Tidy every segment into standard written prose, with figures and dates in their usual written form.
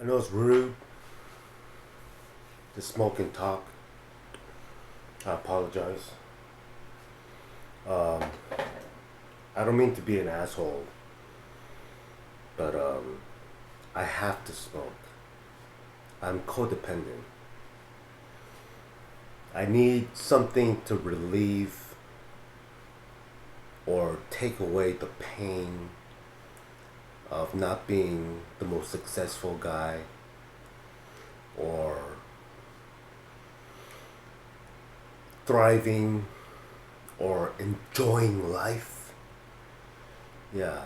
know it's rude to smoke and talk. I apologize. Um, I don't mean to be an asshole, but I have to smoke. I'm codependent. I need something to relieve or take away the pain of not being the most successful guy or thriving or enjoying life. Yeah.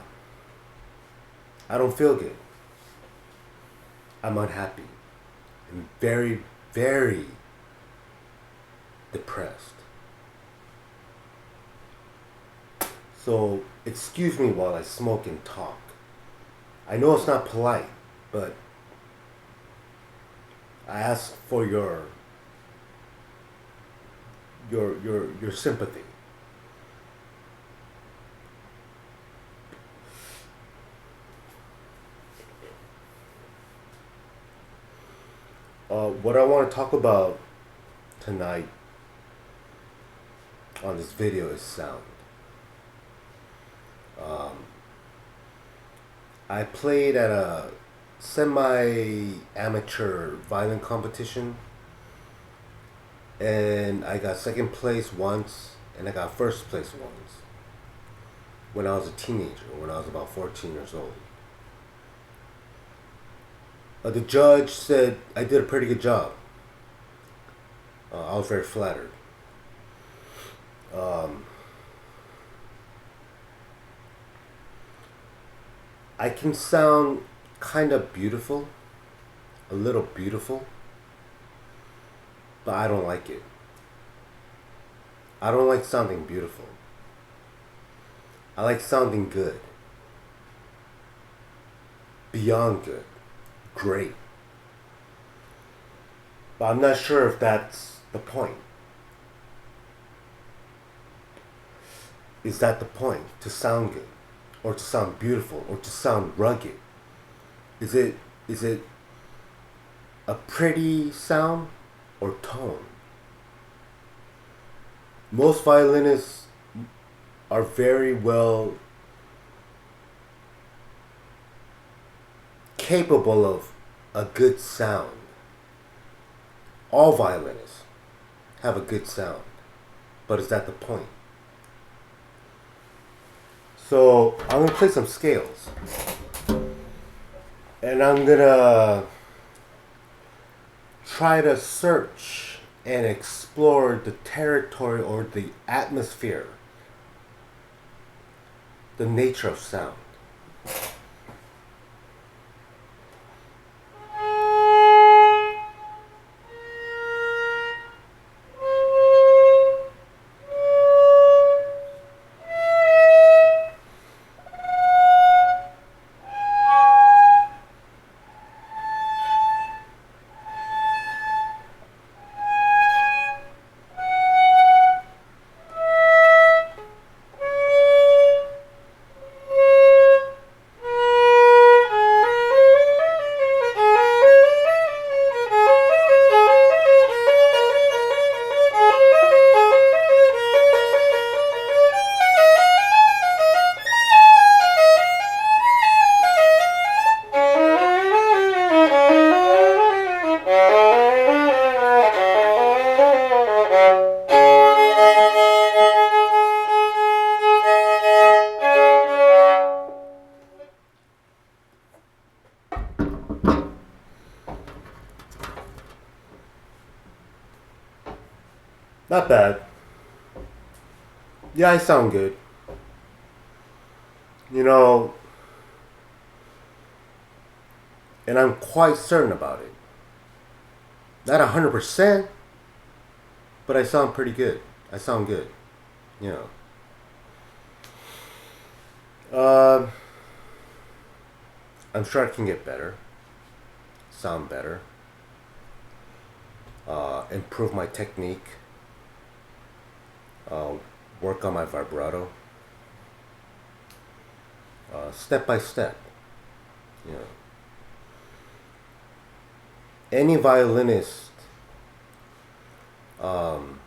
I don't feel good. I'm unhappy. I'm very, very depressed. So, excuse me while I smoke and talk. I know it's not polite, but I ask for your sympathy. What I want to talk about tonight on this video is sound. I played at a semi-amateur violin competition, and I got second place once, and I got first place once when I was a teenager, when I was about 14 years old. The judge said I did a pretty good job. I was very flattered. I can sound kind of beautiful, a little beautiful, but I don't like it. I don't like sounding beautiful. I like sounding good. Beyond good. Great. But I'm not sure if that's the point. Is that the point? To sound good? Or to sound beautiful? Or to sound rugged? Is it a pretty sound or tone? Most violinists are very well capable of a good sound. All violinists have a good sound. But is that the point? So I'm going to play some scales. And I'm going to try to search and explore the territory or the atmosphere, the nature of sound. Not bad. Yeah, I sound good. You know, and I'm quite certain about it. Not 100%, but I sound pretty good. I sound good. You know. I'm sure I can get better. Sound better. Improve my technique. Work on my vibrato. Step by step. You know. any violinist um,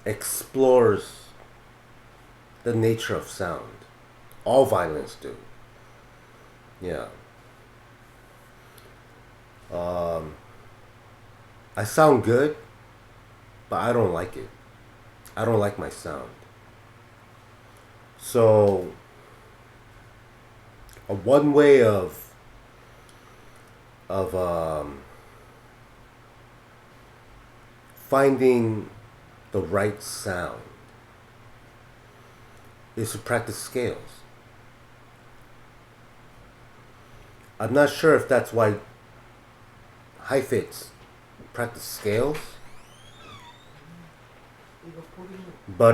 explores the nature of sound. All violinists do. Yeah. I sound good, but I don't like it. I don't like my sound. So, one way of finding the right sound is to practice scales. I'm not sure if that's why high fits practice scales, but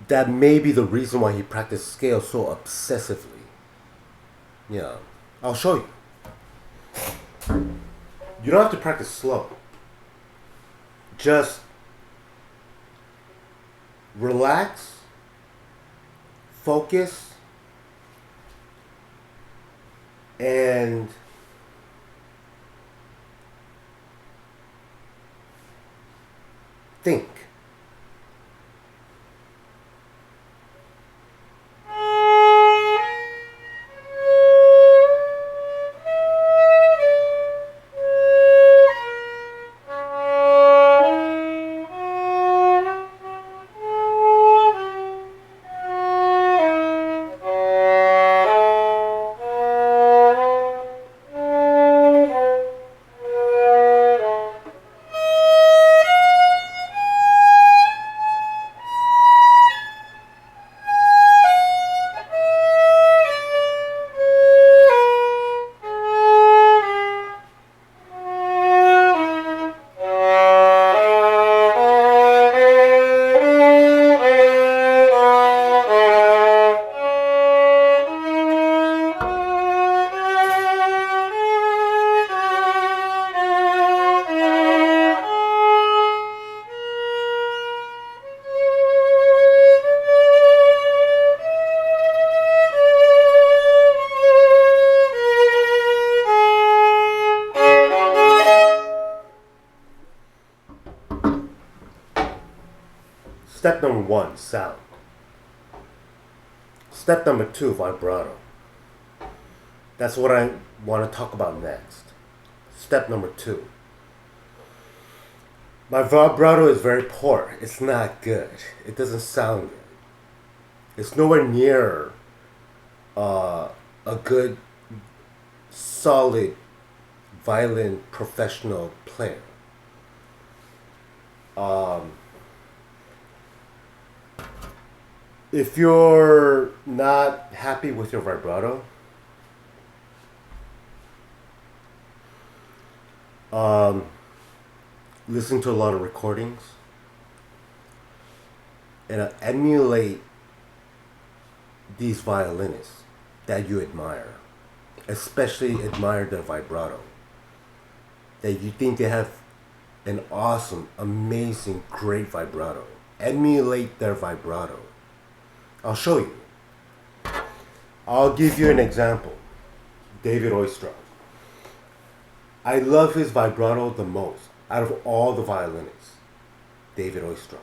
that may be the reason why he practiced scales so obsessively. Yeah, I'll show you. You don't have to practice slow. Just relax, focus, and think. Step number one, sound. Step number two, vibrato. That's what I want to talk about next. Step number two. My vibrato is very poor. It's not good. It doesn't sound good. It's nowhere near a good, solid violin professional player. If you're not happy with your vibrato, listen to a lot of recordings and emulate these violinists that you admire, especially admire their vibrato, that you think they have an awesome, amazing, great vibrato. Emulate their vibrato. I'll show you. I'll give you an example. David Oistrakh. I love his vibrato the most out of all the violinists. David Oistrakh.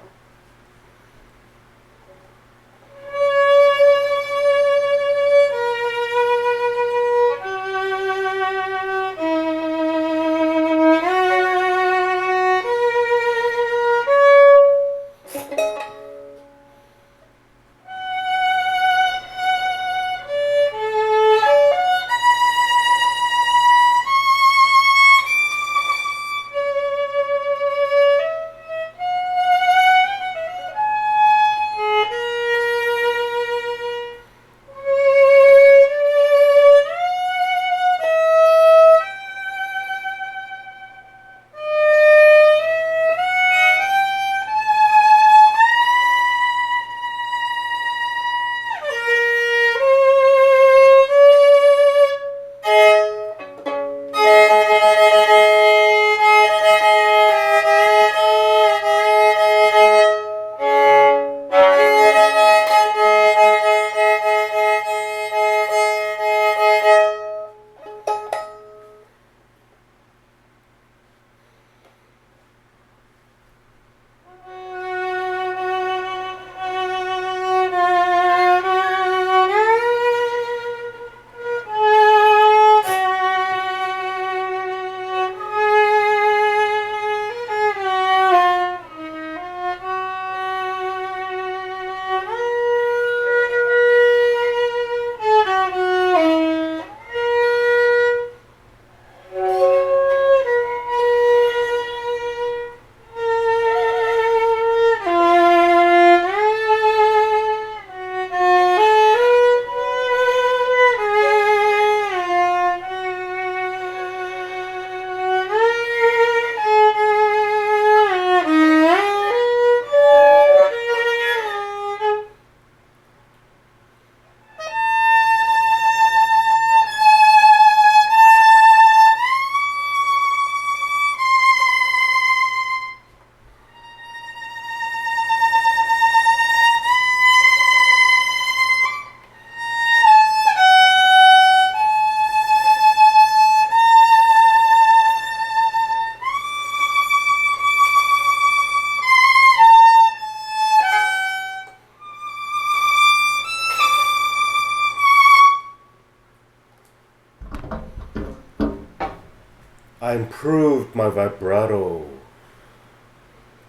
I improved my vibrato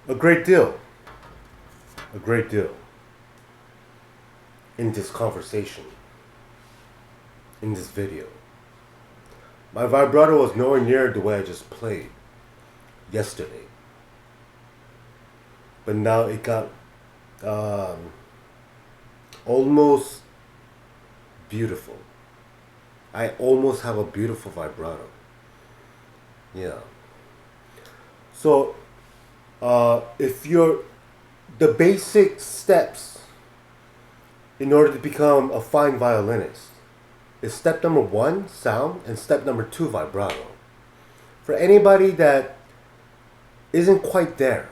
a great deal. A great deal. In this conversation. In this video. My vibrato was nowhere near the way I just played yesterday. But now it got almost beautiful. I almost have a beautiful vibrato. Yeah. So, if you're the basic steps in order to become a fine violinist is step number 1, sound, and step number 2, vibrato. For anybody that isn't quite there,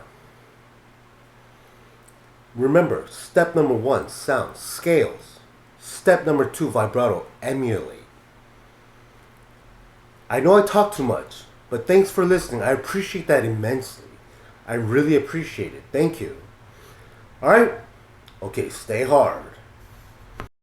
remember, step number 1, sound, scales. Step number 2, vibrato, emulate. I know I talk too much, but thanks for listening. I appreciate that immensely. I really appreciate it. Thank you. Alright? Okay, stay hard.